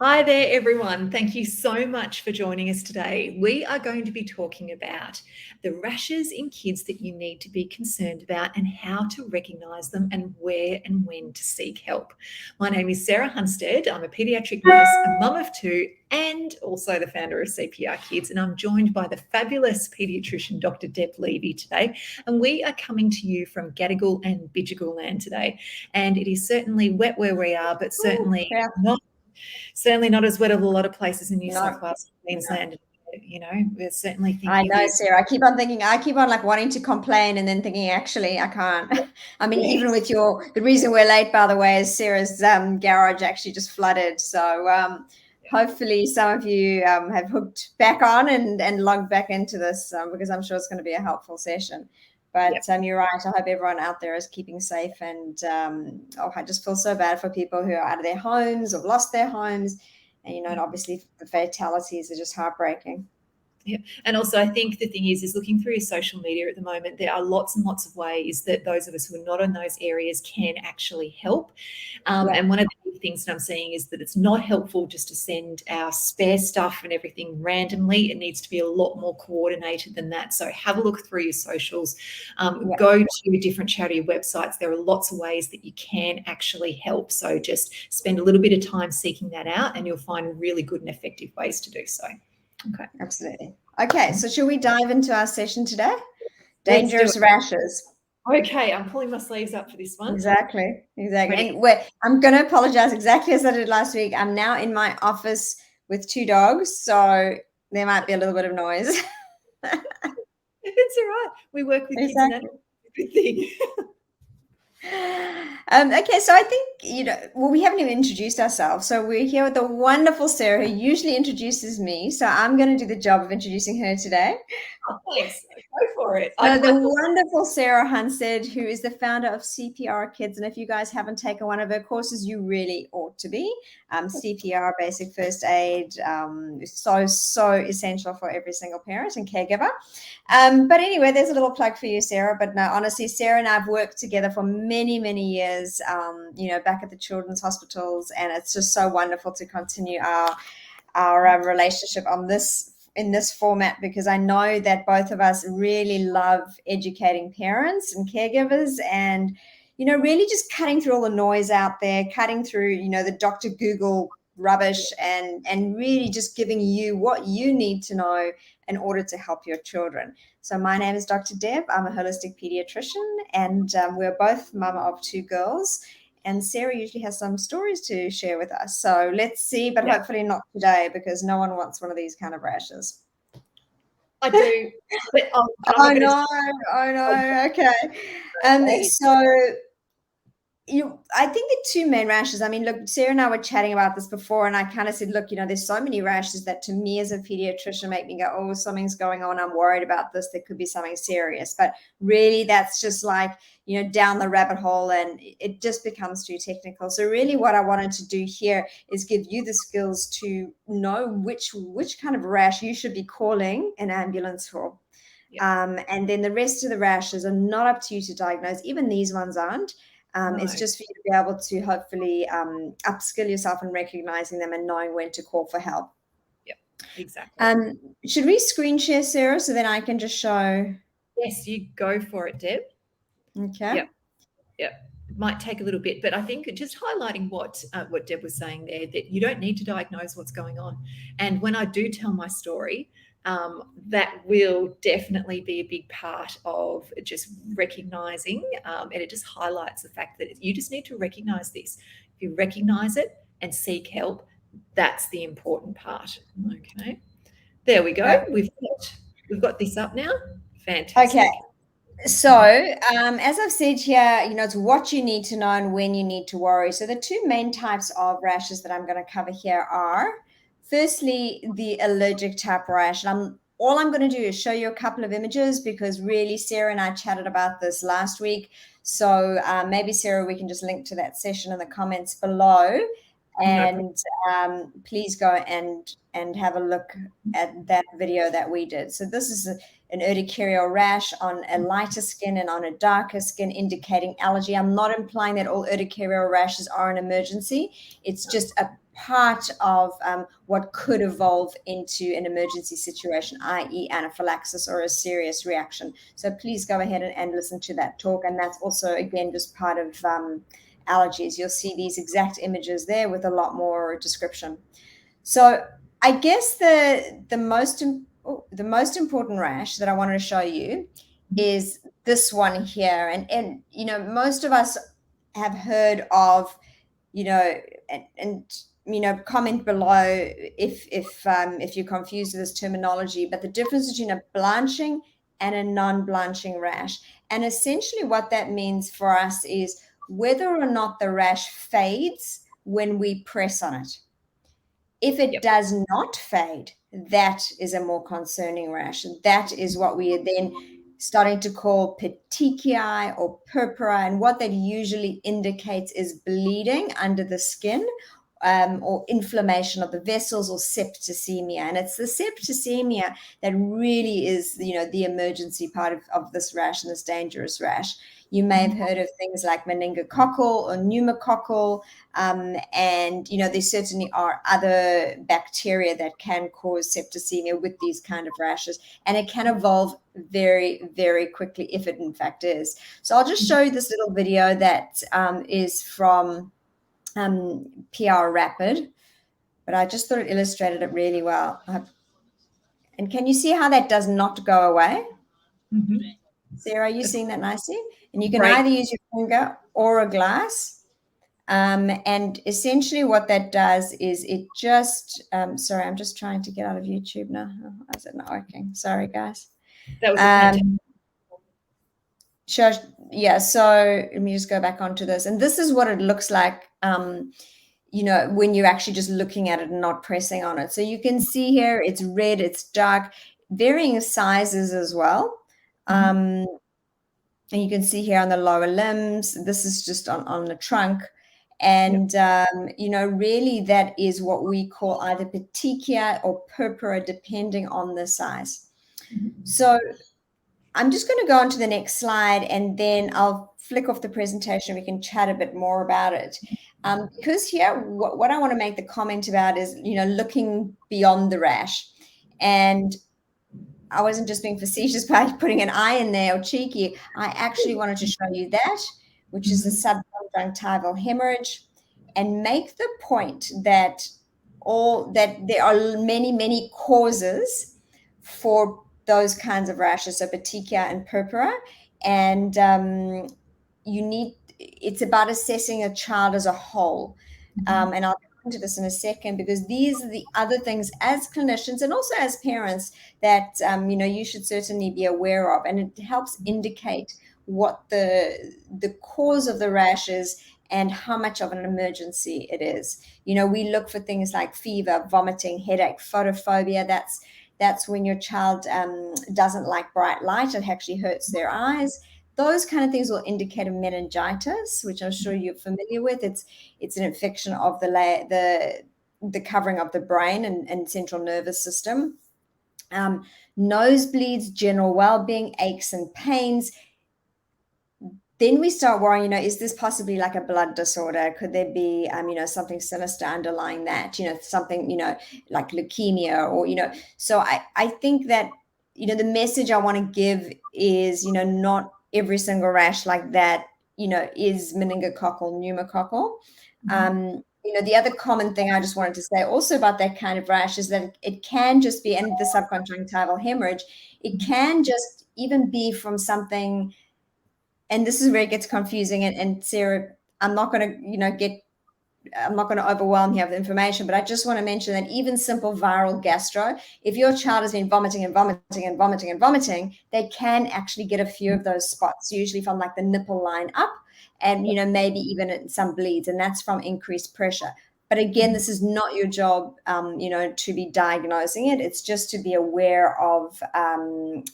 Hi there, everyone. Thank you so much for joining us today. We are going to be talking about the rashes in kids that you need to be concerned about and how to recognise them and where and when to seek help. My name is Sarah Hunstead. I'm a paediatric nurse, a mum of two, and also the founder of CPR Kids. And I'm joined by the fabulous paediatrician, Dr. Deb Levy, today. And we are coming to you from Gadigal and Bidjigal land today. And it is certainly wet where we are, but certainly not as wet as a lot of places in New South Wales, Queensland. You know, we're certainly thinking. I know, Sarah. I keep on like wanting to complain and then thinking, actually, I can't. I mean, even with the reason we're late, by the way, is Sarah's garage actually just flooded. So hopefully some of you have hooked back on and logged back into this because I'm sure it's going to be a helpful session. But you're right. I hope everyone out there is keeping safe. And I just feel so bad for people who are out of their homes or lost their homes. And, and obviously the fatalities are just heartbreaking. Yeah. And also I think the thing is looking through your social media at the moment, there are lots and lots of ways that those of us who are not in those areas can actually help. And one of the big things that I'm seeing is that it's not helpful just to send our spare stuff and everything randomly. It needs to be a lot more coordinated than that. So have a look through your socials, go to different charity websites. There are lots of ways that you can actually help. So just spend a little bit of time seeking that out and you'll find really good and effective ways to do so. Okay. Absolutely. Okay, so shall we dive into our session today? Dangerous rashes. Okay, I'm pulling my sleeves up for this one. Exactly. And I'm going to apologize exactly as I did last week. I'm now in my office with two dogs, so there might be a little bit of noise. It's all right. We work with kids and adults. Good thing. Okay, so I think, we haven't even introduced ourselves. So we're here with the wonderful Sarah, who usually introduces me. So I'm going to do the job of introducing her today. Oh, thanks. Go for it. So the wonderful Sarah Hunstead, who is the founder of CPR Kids. And if you guys haven't taken one of her courses, you really ought to be. CPR, basic first aid, is so essential for every single parent and caregiver. But anyway, there's a little plug for you, Sarah. But no, honestly, Sarah and I have worked together for many, many years, back at the children's hospitals. And it's just so wonderful to continue our relationship in this format, because I know that both of us really love educating parents and caregivers and, really just cutting through all the noise out there, cutting through, the Dr. Google rubbish and really just giving you what you need to know in order to help your children. So my name is Dr. Deb. I'm a holistic pediatrician and we're both mama of two girls. And Sarah usually has some stories to share with us. So let's see, but hopefully not today because no one wants one of these kind of rashes. I do. But, oh no. Okay. So I think the two main rashes, I mean, look, Sarah and I were chatting about this before, and I kind of said, look, there's so many rashes that to me as a pediatrician make me go, oh, something's going on. I'm worried about this. There could be something serious. But really, that's just like, down the rabbit hole, and it just becomes too technical. So really what I wanted to do here is give you the skills to know which kind of rash you should be calling an ambulance for. And then the rest of the rashes are not up to you to diagnose. Even these ones aren't. It's just for you to be able to hopefully upskill yourself in recognizing them and knowing when to call for help. Yep, exactly. Should we screen share, Sarah, so then I can just show? Yes, you go for it, Deb. Okay. Yep. It might take a little bit, but I think just highlighting what Deb was saying there, that you don't need to diagnose what's going on. And when I do tell my story, that will definitely be a big part of just recognizing, and it just highlights the fact that you just need to recognize this. If you recognize it and seek help, that's the important part. Okay, there we go. Right. We've got this up now. Fantastic. Okay. So as I've said here, it's what you need to know and when you need to worry. So the two main types of rashes that I'm going to cover here are, firstly, the allergic type rash. And all I'm going to do is show you a couple of images because really Sarah and I chatted about this last week. So maybe, Sarah, we can just link to that session in the comments below. And please go and have a look at that video that we did. So this is an urticarial rash on a lighter skin and on a darker skin, indicating allergy. I'm not implying that all urticarial rashes are an emergency. It's just a part of what could evolve into an emergency situation, i.e. anaphylaxis or a serious reaction. So please go ahead and listen to that talk. And that's also, again, just part of allergies. You'll see these exact images there with a lot more description. So I guess the most important rash that I wanted to show you is this one here. And you know, most of us have heard of, you know, and you know, comment below if you're confused with this terminology, but the difference between a blanching and a non-blanching rash. And essentially what that means for us is whether or not the rash fades when we press on it. If it does not fade, that is a more concerning rash. That is what we are then starting to call petechiae or purpura. And what that usually indicates is bleeding under the skin, or inflammation of the vessels, or septicemia. And it's the septicemia that really is, you know, the emergency part of this rash and this dangerous rash. You may have heard of things like meningococcal or pneumococcal, and you know, there certainly are other bacteria that can cause septicemia with these kind of rashes, and it can evolve very, very quickly if it in fact is. So I'll just show you this little video that is from PR Rapid, but I just thought it illustrated it really well. And can you see how that does not go away? Mm-hmm. Sarah, are you seeing that nicely? And you can Great. either use your finger or a glass. And essentially what that does is it just, sorry, I'm just trying to get out of YouTube now. Oh, is it not working? Sorry, guys. That was a fantastic. Sure. Yeah. So let me just go back onto this. And this is what it looks like, you know, when you're actually just looking at it and not pressing on it. So you can see here, it's red, it's dark, varying sizes as well. And you can see here on the lower limbs, this is just on the trunk. And, you know, really that is what we call either petechia or purpura, depending on the size. So I'm just going to go on to the next slide, and then I'll flick off the presentation. We can chat a bit more about it. Because here, what I want to make the comment about is, you know, looking beyond the rash. And I wasn't just being facetious by putting an eye in there or cheeky. I actually wanted to show you that, which is the subconjunctival hemorrhage, and make the point that there are many, many causes for those kinds of rashes, so petechia and purpura. And it's about assessing a child as a whole. And I'll get into this in a second, because these are the other things as clinicians and also as parents that, you know, you should certainly be aware of. And it helps indicate what the cause of the rash is and how much of an emergency it is. You know, we look for things like fever, vomiting, headache, photophobia. That's when your child doesn't like bright light. It actually hurts their eyes. Those kind of things will indicate a meningitis, which I'm sure you're familiar with. It's an infection of the covering of the brain and central nervous system. Nosebleeds, general well-being, aches and pains. Then we start worrying, you know, is this possibly like a blood disorder? Could there be, you know, something sinister underlying that, you know, something, you know, like leukemia or, you know, so I think that, you know, the message I want to give is, you know, not every single rash like that, you know, is meningococcal, pneumococcal. You know, the other common thing I just wanted to say also about that kind of rash is that it can just be, and the subconjunctival hemorrhage, it can just even be from something. And this is where it gets confusing. And Sarah, I'm not going to overwhelm you with information, but I just want to mention that even simple viral gastro, if your child has been vomiting and vomiting and vomiting and vomiting, they can actually get a few of those spots, usually from like the nipple line up, and, you know, maybe even some bleeds, and that's from increased pressure. But again, this is not your job, you know, to be diagnosing it. It's just to be aware of,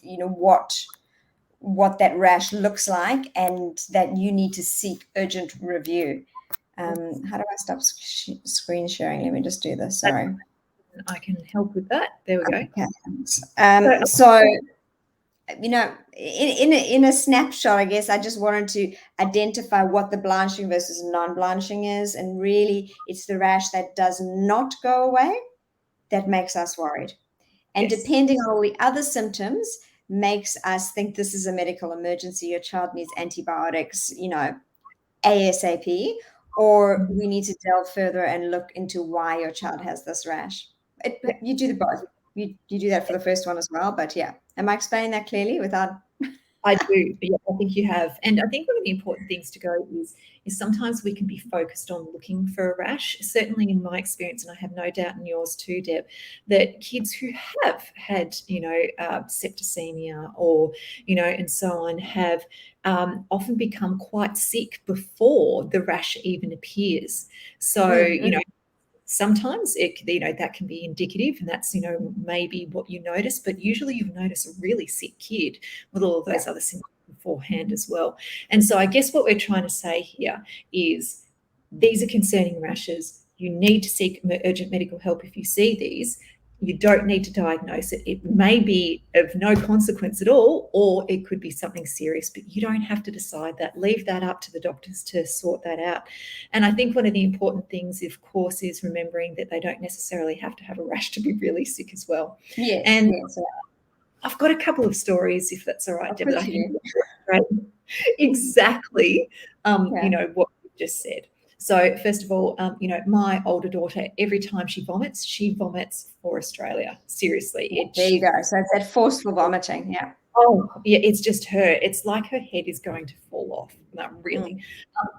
you know, what that rash looks like, and that you need to seek urgent review. How do I stop screen sharing? Let me just do this. Sorry. I can help with that. There we go. Okay. So in a snapshot, I guess I just wanted to identify what the blanching versus non-blanching is, and really, it's the rash that does not go away that makes us worried. And Yes. depending on all the other symptoms, makes us think this is a medical emergency. Your child needs antibiotics, ASAP, or Mhm. we need to delve further and look into why your child has this rash. Yeah. You do the both. You do that for the first one as well. But yeah, am I explaining that clearly without? I do. Yeah, I think you have. And I think one of the important things to go is sometimes we can be focused on looking for a rash. Certainly in my experience, and I have no doubt in yours too, Deb, that kids who have had, septicemia or, and so on have often become quite sick before the rash even appears. So, Mm. sometimes that can be indicative, and that's maybe what you notice, but usually you'll notice a really sick kid with all of Yeah. those other symptoms beforehand as well. And so I guess what we're trying to say here is these are concerning rashes. You need to seek urgent medical help if you see these. You don't need to diagnose it. It may be of no consequence at all, or it could be something serious, but you don't have to decide that. Leave that up to the doctors to sort that out. And I think one of the important things, of course, is remembering that they don't necessarily have to have a rash to be really sick as well. Yes. And Yes. I've got a couple of stories, if that's all right, Of Deb, that course I think you illustrate exactly, do. Yeah. what you've just said. So first of all, my older daughter, every time she vomits for Australia. Seriously, There you go. So it's that forceful vomiting. Yeah. oh yeah, it's just her. It's like her head is going to fall off. Not really,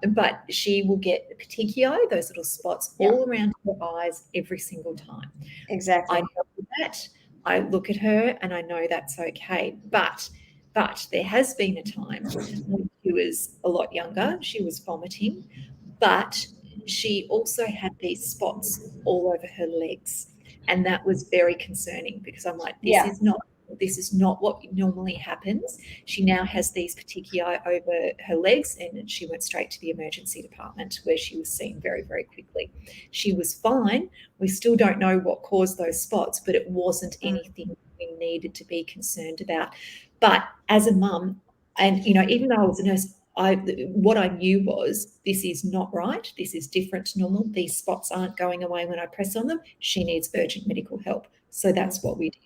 Mm. but she will get petechiae, those little spots, Yeah. all around her eyes every single time. I Exactly. know that. I look at her and I know that's okay. But there has been a time when she was a lot younger, she was vomiting, but she also had these spots all over her legs. And that was very concerning because I'm like, this Yeah. is not what normally happens. She now has these petechiae over her legs, and she went straight to the emergency department where she was seen very, very quickly. She was fine. We still don't know what caused those spots, but it wasn't Mm. anything we needed to be concerned about. But as a mum, and even though I was a nurse, what I knew was this is not right. This is different to normal. These spots aren't going away when I press on them. She needs urgent medical help. So Mm. that's what we did.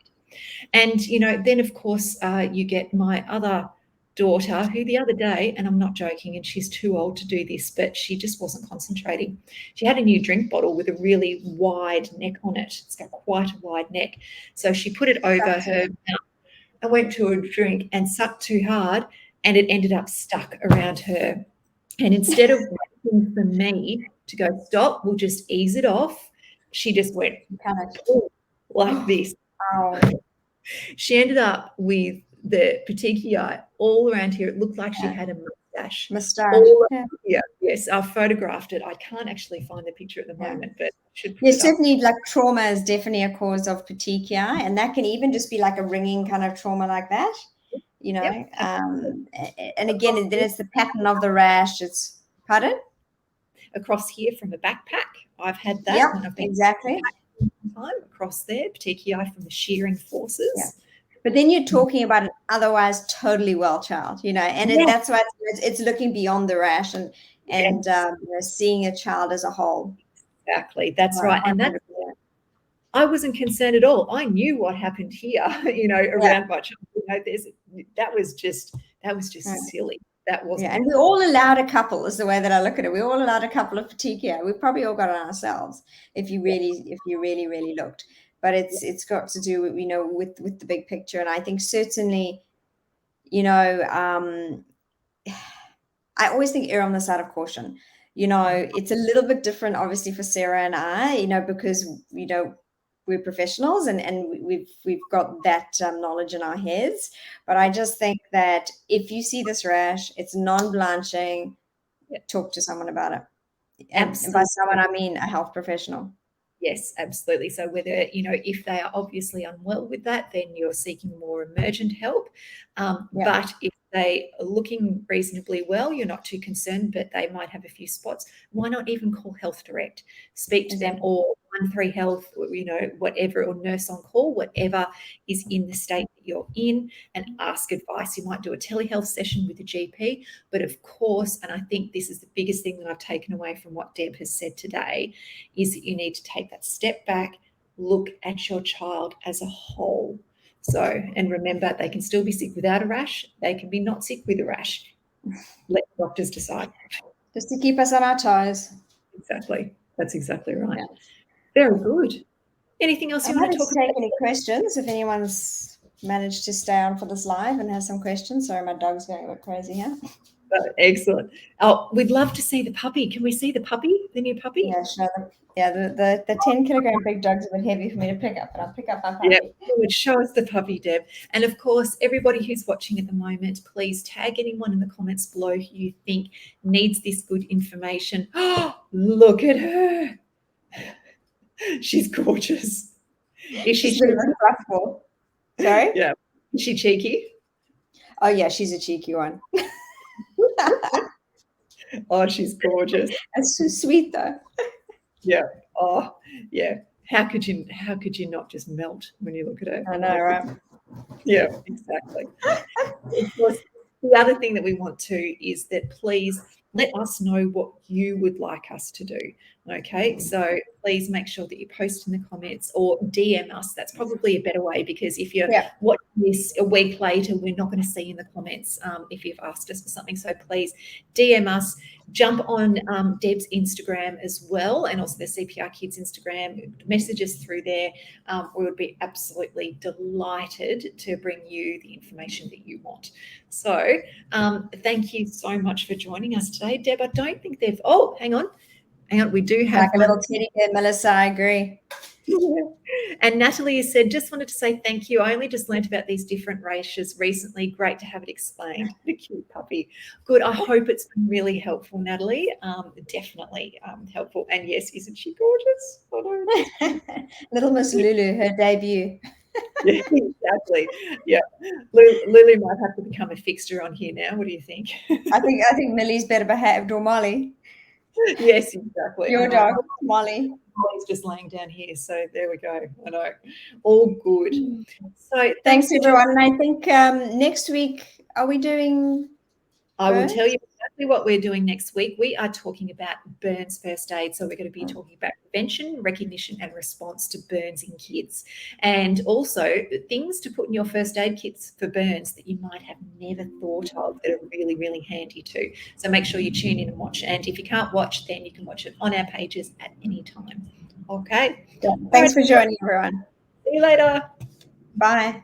And then of course you get my other daughter, who the other day, and I'm not joking, and she's too old to do this, but she just wasn't concentrating. She had a new drink bottle with a really wide neck on it. It's got quite a wide neck. So she put it over Sucked her in. mouth and went to a drink and sucked too hard, and it ended up stuck around her. And instead of waiting for me to go, stop, we'll just ease it off, she just went Panicked. like this. Oh, She ended up with the petechiae all around here. It looked like she yeah. had a mustache Moustache. all Yeah. here. Yes, I photographed it. I can't actually find the picture at the Yeah. moment, but I should put Yeah, it up. certainly like trauma is definitely a cause of petechiae, and that can even just be like a ringing kind of trauma like that, you know. Yep, absolutely. And again, Across then here, it's the pattern of the rash. It's pardon? across here from a backpack. I've had Yep, that when I've been exactly. time across there, petechiae from the shearing Yeah. forces. But then you're talking about an otherwise totally well child, and Yes, that's why it's looking beyond the rash and yes, seeing a child as a whole. exactly. That's right. And that's 100%. I wasn't concerned at all. I knew what happened here, Yeah. around my child. That was just Yeah. silly. That Yeah, wasn't and it. we all allowed a couple is the way that I look at it. We all allowed a couple of petechiae. We probably all got it ourselves Yeah, if you really, really looked. But yeah, it's got to do with with the big picture. And I think certainly, you know, um, I always think err on the side of caution. It's a little bit different, obviously, for Sarah and I, because we're professionals and we've got that knowledge in our heads. But I just think that if you see this rash, it's non-blanching. yeah. Talk to someone about it, and by Absolutely. someone I mean a health professional. Yes, absolutely. So whether, if they are obviously unwell with that, then you're seeking more emergent help. Yeah, But if they are looking reasonably well, you're not too concerned, but they might have a few spots. Why not even call Health Direct? Speak to them, exactly. or why 1-3 Health, whatever, or Nurse on Call, whatever is in the state that you're in, and ask advice. You might do a telehealth session with a GP, but of course, and I think this is the biggest thing that I've taken away from what Deb has said today, is that you need to take that step back, look at your child as a whole. So, and remember, they can still be sick without a rash. They can be not sick with a rash. Let doctors decide. Just to keep us on our toes. Exactly. That's exactly right. Yes. Very good. Anything else you I'm want happy to talk to take about? any questions if anyone's managed to stay on for this live and has some questions. Sorry, my dog's going a bit crazy here. Excellent. Oh, we'd love to see the puppy. Can we see the puppy, the new puppy? Yeah, sure. The 10-kilogram big dog's a bit heavy for me to pick up, but I'll pick up my puppy. Yeah, would show us the puppy, Deb. And of course, everybody who's watching at the moment, please tag anyone in the comments below who you think needs this good information. Oh, look at her. She's gorgeous. Is she She's a bit of cheeky? a fluffball. Sorry? Yeah. Is she cheeky? Oh, yeah, she's a cheeky one. Oh, she's gorgeous. That's so sweet, though. Yeah. Oh, yeah. How could you not just melt when you look at her? I know, right? Yeah, exactly. Of course, the other thing that we want to is that please let us know what you would like us to do. Okay, so please make sure that you post in the comments or DM us. That's probably a better way, because if you're watching this a week later, we're not going to see in the comments if you've asked us for something. So please DM us. Jump on Deb's Instagram as well, and also the CPR Kids Instagram. Message us through there. We would be absolutely delighted to bring you the information that you want. So thank you so much for joining us today, Deb. I don't think they've. Oh, hang on. We do have like a little teddy bear, Melissa. I agree. And Natalie has said, just wanted to say thank you. I only just learned about these different rashes recently. Great to have it explained. The cute puppy. Good. I hope it's been really helpful, Natalie. Definitely helpful. And yes, isn't she gorgeous? Little Miss Lulu, her debut. Yeah, exactly. Yeah. Lulu might have to become a fixture on here now. What do you think? I think Millie's better behaved, or Molly. Yes, exactly. Your dog, Molly. Molly's just laying down here, so there we go. I know, all good. So thanks everyone. And I think next week, are we doing? I will tell you exactly what we're doing next week. We are talking about burns first aid. So we're going to be talking about prevention, recognition, and response to burns in kids, and also things to put in your first aid kits for burns that you might have never thought of that are really, really handy too. So make sure you tune in and watch. And if you can't watch, then you can watch it on our pages at any time. Okay. Thanks for joining, everyone. See you later. Bye.